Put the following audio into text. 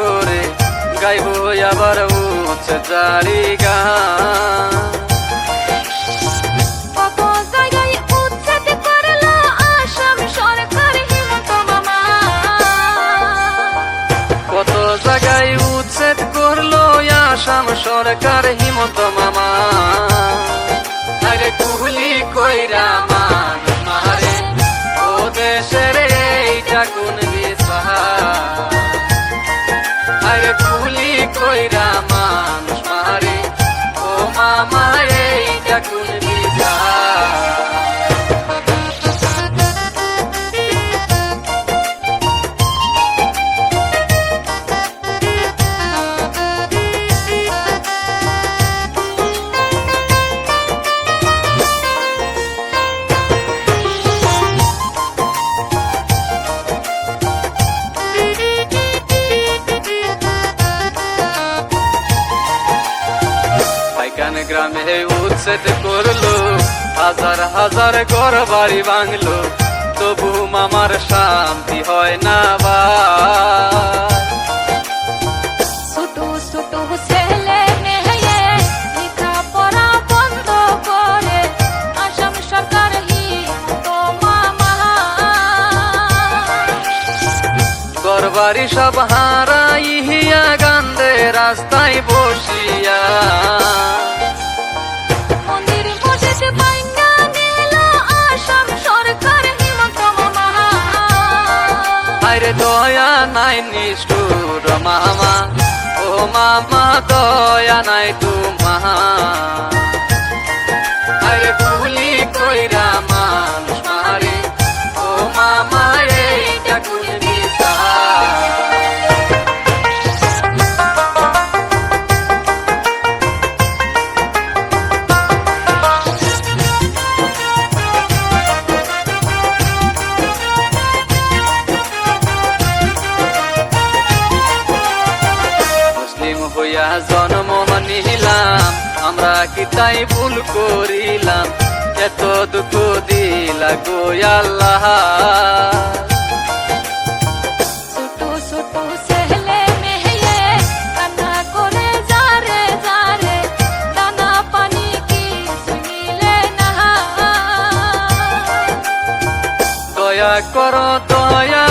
করে গাইব আবার উচ্চ জারি গান। কত জায়গায় উচ্ছেদ করলো আসাম সরকার হিমন্ত মামা, কত জায়গায় উচ্ছেদ করলো আসাম সরকার হিমন্ত মামা। আরে কুহলি কইরা মানুষ মারে ও দেশের এইটা কোন বিচার। আরে কুহলি কইরা মানুষ মারে ও মামা এইটা কোন বিচার। গ্রামে উচ্ছেদ করলো হাজার হাজার ঘর বাড়ি ভাঙলো, তবু মামার শান্তি হয় না বা। ছোট ছোট ছেলে মেয়ে লেখাপড়া বন্ধ করে আসাম সরকার হিমন্ত মামা, ঘর বাড়ি সব হারাইয়া গান্ধে রাস্তায় বসিয়া। মন্দির মসজিদ ভাঙা নিল আসাম সরকার হিমন্ত মামা। আরে দয়া নাই নিষ্ঠুর মামা ও মামা দয়া নাই তোমার। আরে কুলি কইরা মানুষ মারে ও মামা এইটা কোন বিচার। হইয়া জন্ম নিলাম আমরা কি তাই ভুল করিলাম, এত দুঃখ দিলা গো আল্লাহ। ছোট ছোট ছেলে মেয়ে কান্না করে যারে যারে, দানা পানি কিছু মিলে না। দয়া করো দয়া